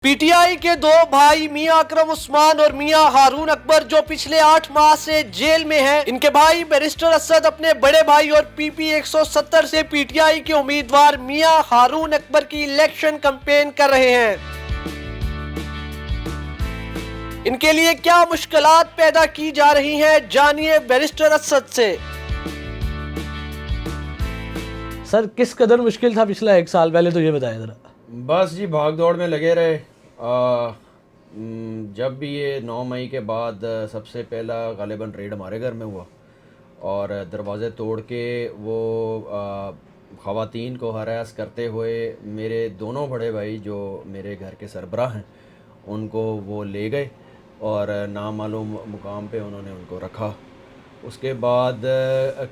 PTI के दो भाई मियां अकरम उस्मान और मियां हारून अकबर जो पिछले 8 माह से जेल में हैं, इनके भाई बैरिस्टर असद अपने बड़े भाई और पीपी 170 से पीटीआई के उम्मीदवार मियां हारून अकबर की इलेक्शन कैंपेन कर रहे हैं। इनके लिए क्या मुश्किलात पैदा की जा रही हैं, जानिए बैरिस्टर असद से। सर, किस कदर मुश्किल था पिछला 1 साल, पहले तो ये बताया जरा। बस जी भाग दौड़ में लगे रहे। जब भी ये 9 मई के बाद सबसे पहला गालिबन रेड हमारे घर में हुआ और दरवाज़े तोड़ के वो ख़वातीन को हरास करते हुए मेरे दोनों बड़े भाई जो मेरे घर के सरबराह हैं उनको वो ले गए और नामालूम मुकाम पे उन्होंने उनको रखा। उसके बाद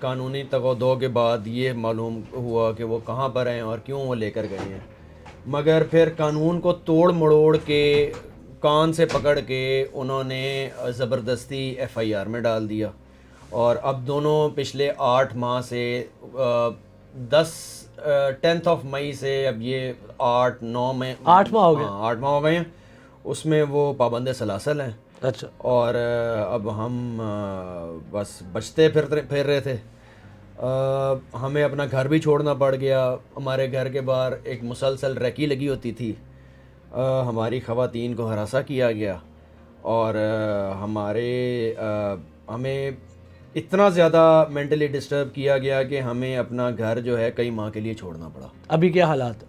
कानूनी तगोदो के बाद ये मालूम हुआ कि वो कहाँ पर हैं और क्यों वो लेकर गए हैं, मगर फिर कानून को तोड़ मड़ोड़ के कान से पकड़ के उन्होंने ज़बरदस्ती एफआईआर में डाल दिया। और अब दोनों पिछले 8 माह से 10 मई से अब ये 8-9 में 8 माह हो गए। 8 माह हो गए हैं। उसमें वो पाबंद सलासल हैं। अच्छा। और अब हम बस बचते फिर रहे थे। हमें अपना घर भी छोड़ना पड़ गया। हमारे घर के बाहर एक मुसलसल रैकी लगी होती थी। हमारी ख़वातीन को हरासा किया गया और हमें इतना ज़्यादा मेंटली डिस्टर्ब किया गया कि हमें अपना घर जो है कई माह के लिए छोड़ना पड़ा। अभी क्या हालात?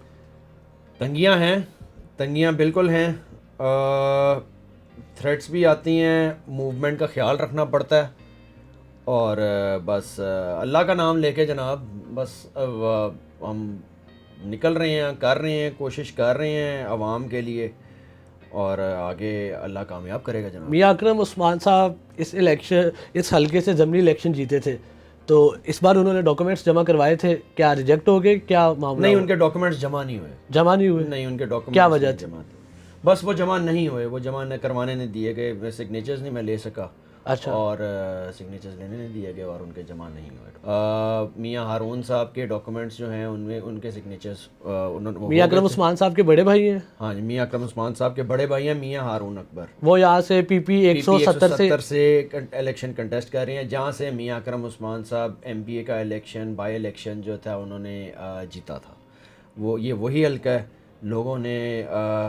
तंगियाँ बिल्कुल हैं। थ्रेट्स भी आती हैं, मूवमेंट का ख्याल रखना पड़ता है और बस अल्लाह का नाम लेके जनाब बस हम निकल रहे हैं, कर रहे हैं, कोशिश कर रहे हैं अवाम के लिए और आगे अल्लाह कामयाब करेगा जनाब। मियां अकरम उस्मान साहब इस हल्के से ज़मीनी इलेक्शन जीते थे, तो इस बार उन्होंने डॉक्यूमेंट्स जमा करवाए थे, क्या रिजेक्ट हो गए, क्या मामला? नहीं, उनके डॉक्यूमेंट्स जमा नहीं हुए। नहीं, उनके डॉक्यूमेंट्स क्या वजह थी? जमा बस वो जमा नहीं हुए, वो जमा करवाने नहीं दिए गए। सिग्नेचर्स नहीं मैं ले सका। अच्छा। और सिग्नेचर्स लेने नहीं दिए गए और उनके जमा नहीं हुए। मियां हारून साहब के डॉक्यूमेंट्स जो हैं उनमें उनके सिग्नेचर्स मियां अकरम उस्मान साहब के बड़े भाई हैं। हाँ जी, मियां अकरम उस्मान साहब के बड़े भाई हैं मियां हारून अकबर। वो यहाँ से पीपी 170 से इलेक्शन कंटेस्ट कर रहे हैं, जहाँ से मियां अकरम उस्मान साहब एमपीए का इलेक्शन बाई इलेक्शन जो था उन्होंने जीता था। ये वही हल्का है। लोगों ने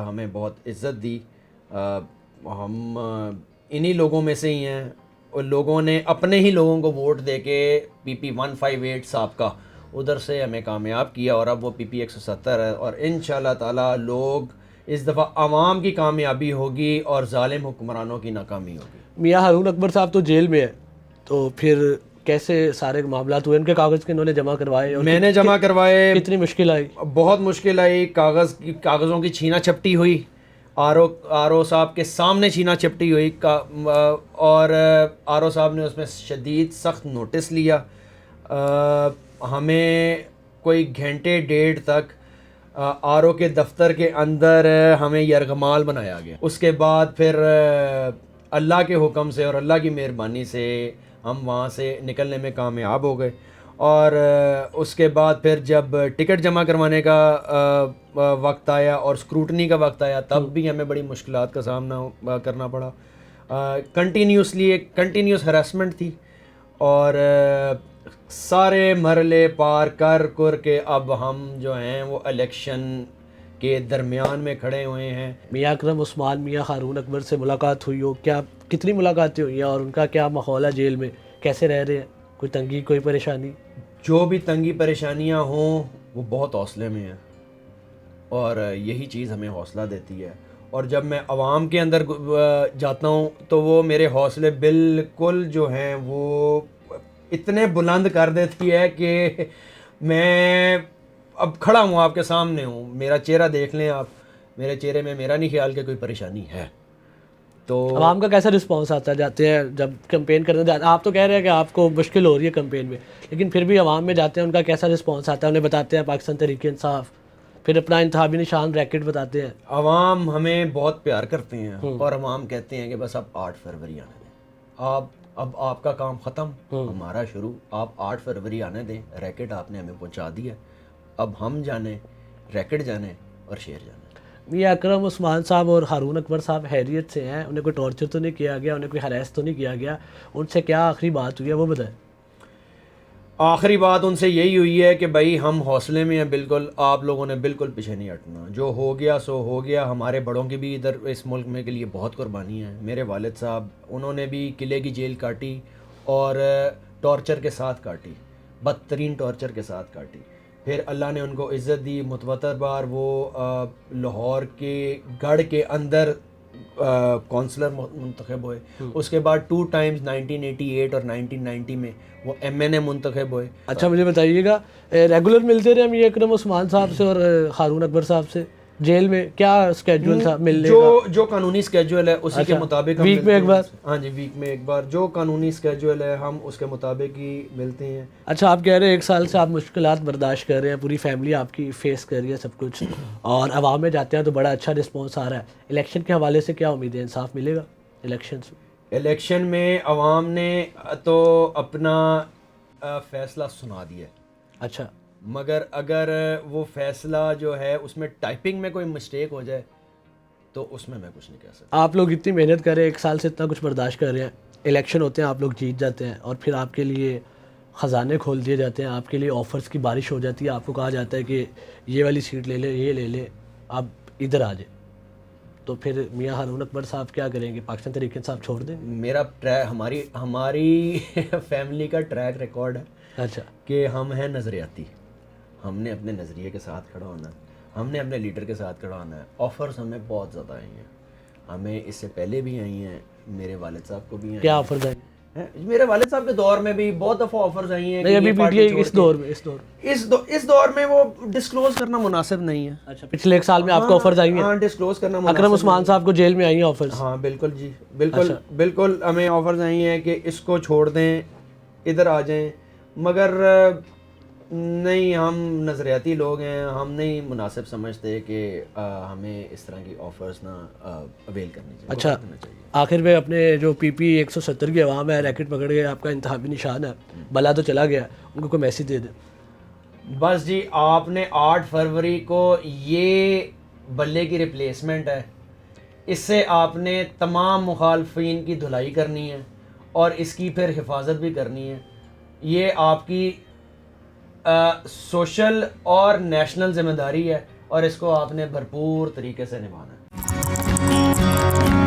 हमें बहुत इज़्ज़त दी। हम इन्हीं लोगों में से ही हैं और लोगों ने अपने ही लोगों को वोट दे के पीपी 158 साहब का उधर से हमें कामयाब किया और अब वो पीपी 170 है और इंशाल्लाह ताला लोग इस दफ़ा आवाम की कामयाबी होगी और जालिम हुक्मरानों की नाकामी होगी। मियां हारून अकबर साहब तो जेल में है, तो फिर कैसे सारे मामला हुए? उनके कागज़ के इन्होंने जमा करवाए और मैंने जमा करवाए। कितनी मुश्किल आई? बहुत मुश्किल आई। कागज़ों की छीना छपटी हुई, आर ओ साहब के सामने छीना चपटी हुई और आर ओ साहब ने उसमें शदीद सख्त नोटिस लिया। हमें कोई घंटे डेढ़ तक आर ओ के दफ्तर के अंदर हमें यरगमाल बनाया गया। उसके बाद फिर अल्लाह के हुक्म से और अल्लाह की मेहरबानी से हम वहाँ से निकलने में कामयाब हो गए। और उसके बाद फिर जब टिकट जमा करवाने का वक्त आया और स्क्रूटनी का वक्त आया तब भी हमें बड़ी मुश्किलात का सामना करना पड़ा। कंटिन्यूस हरासमेंट थी और सारे मरले पार कर के अब हम जो हैं वो इलेक्शन के दरमियान में खड़े हुए हैं। मियां अकरम उस्मान मियां हारून अकबर से मुलाकात हुई हो? क्या कितनी मुलाकातें हुई हैं और उनका क्या माहौल है जेल में, कैसे रह रहे हैं? कोई तंगी, कोई परेशानी? जो भी तंगी परेशानियां हों वो बहुत हौसले में हैं और यही चीज़ हमें हौसला देती है। और जब मैं आवाम के अंदर जाता हूँ तो वो मेरे हौसले बिल्कुल जो हैं वो इतने बुलंद कर देती है कि मैं अब खड़ा हूँ, आपके सामने हूँ, मेरा चेहरा देख लें आप, मेरे चेहरे में मेरा नहीं ख्याल कि कोई परेशानी है। तो आवाम का कैसा रिस्पांस आता है जाते हैं जब कैंपेन करने जाते हैं? आप तो कह रहे हैं कि आपको मुश्किल हो रही है कैंपेन में, लेकिन फिर भी आवाम में जाते हैं, उनका कैसा रिस्पांस आता है? उन्हें बताते हैं पाकिस्तान तहरीक इंसाफ, फिर अपना इंतखाबी निशान रैकेट बताते हैं। आवाम हमें बहुत प्यार करते हैं और आवाम कहते हैं कि बस आप 8 फरवरी आने दें, अब आपका काम ख़त्म, हमारा शुरू। आप 8 फरवरी आने दें, रैकेट आपने हमें पहुंचा दिया, अब हम जाने, रैकेट जाने और शेर जाने। मियाँ अकरम उस्मान साहब और हारून अकबर साहब हैरियत से हैं, उन्हें कोई टॉर्चर तो नहीं किया गया, उन्हें कोई हरास तो नहीं किया गया, उनसे क्या आखिरी बात हुई है वो बताएं। आखिरी बात उनसे यही हुई है कि भाई हम हौसले में हैं बिल्कुल, आप लोगों ने बिल्कुल पीछे नहीं हटना, जो हो गया सो हो गया। हमारे बड़ों की भी इधर इस मुल्क में के लिए बहुत कुर्बानी है। मेरे वालिद साहब, उन्होंने भी किले की जेल काटी और टॉर्चर के साथ काटी, बदतरीन टॉर्चर के साथ काटी। फिर अल्लाह ने उनको इज़्ज़त दी, मुतवतर बार वो लाहौर के गढ़ के अंदर काउंसलर मुंतखब हुए। उसके बाद 2 टाइम्स 1988 और 1990 में वो MNA मुंतखब हुए। अच्छा मुझे बताइएगा, रेगुलर मिलते रहे मियाँ अकरम उस्मान साहब से और हारून अकबर साहब से जेल में, क्या स्केड्यूल था मिलने का? जो कानूनी स्केड्यूल है उसी के मुताबिक हम वीक में एक बार? हाँ जी, वीक में एक बार जो कानूनी स्केड्यूल है हम उसके मुताबिक ही मिलते हैं। अच्छा, आप कह रहे हैं 1 साल से आप मुश्किलात बर्दाश्त कर रहे हैं, पूरी फैमिली आपकी फेस कर रही है सब कुछ, और अवाम में जाते हैं तो बड़ा अच्छा रिस्पॉन्स आ रहा है। इलेक्शन के हवाले से क्या उम्मीद है, इंसाफ मिलेगा इलेक्शन से? इलेक्शन में अवाम ने तो अपना फैसला सुना दिया, अच्छा, मगर अगर वो फैसला जो है उसमें टाइपिंग में कोई मिस्टेक हो जाए तो उसमें मैं कुछ नहीं कह सकता। आप लोग इतनी मेहनत कर रहे हैं, 1 साल से इतना कुछ बर्दाश्त कर रहे हैं, इलेक्शन होते हैं, आप लोग जीत जाते हैं और फिर आपके लिए ख़जाने खोल दिए जाते हैं, आपके लिए ऑफ़र्स की बारिश हो जाती है, आपको कहा जाता है कि ये वाली सीट ले ले, ये ले ले, आप इधर आ जाए, तो फिर मियाँ हारून अकबर साहब क्या करेंगे? पाकिस्तान तहरीक इंसाफ छोड़ दें? मेरा ट्रैक हमारी फैमिली का ट्रैक रिकॉर्ड है अच्छा, कि हम हैं नज़रियाती, हमने अपने नज़रिए के साथ खड़ा होना है, हमने अपने लीडर के साथ खड़ा होना है। ऑफ़र्स हमें बहुत ज़्यादा आई हैं, हमें इससे पहले भी आई हैं, मेरे वालिद साहब को भी क्या ऑफर है? मेरे वालिद साहब के दौर में भी बहुत दफ़ा ऑफर्स आई हैं। नहीं, अभी पीटीआई इस दौर में इस दौर में वो डिस्क्लोज करना मुनासिब नहीं है। अच्छा, पिछले 1 साल में आपको ऑफर्स आई हैं? हाँ, डिस्क्लोज करना अकरम उस्मान साहब को जेल में आई हैं ऑफर्स? हाँ बिल्कुल जी, बिल्कुल अच्छा। बिल्कुल हमें ऑफर्स आई हैं कि इसको छोड़ दें, इधर आ जाएं, मगर नहीं, हम नज़रियाती लोग हैं, हम नहीं मुनासिब समझते कि हमें इस तरह की ऑफ़र्स ना अवेल करनी चाहिए। अच्छा, आखिर में अपने जो PP 170 की आवाम है, रैकेट पकड़ के आपका इंतखाबी निशान है, बला तो चला गया, उनको कोई मैसेज दे दें। बस जी, आपने 8 फरवरी को ये बल्ले की रिप्लेसमेंट है, इससे आपने तमाम मुखालफिन की धुलाई करनी है और इसकी फिर हिफाजत भी करनी है। ये आपकी सोशल और नेशनल जिम्मेदारी है और इसको आपने भरपूर तरीके से निभाना है।